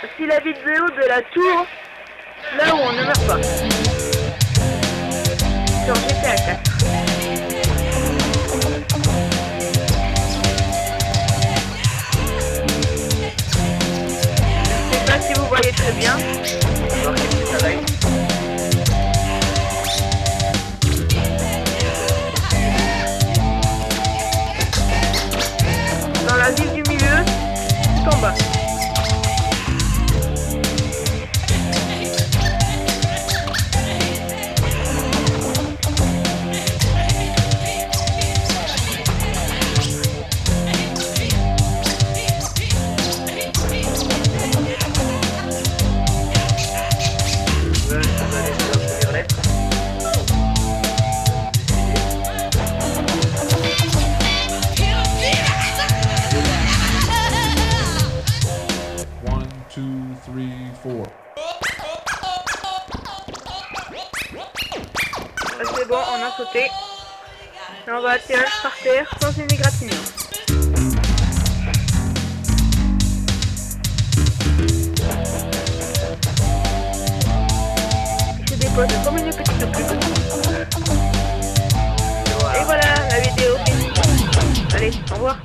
C'est la vidéo de la tour, là où on ne meurt pas. Sur GTA 4. Je sais pas si vous voyez très bien. Alors, ça va être. Dans la ville du milieu, tout en bas. C'est bon, on a sauté. Là, on va atterrir par terre sans une égratignure. Il se dépose comme une petite plume. Et voilà, la vidéo finie. Allez, au revoir.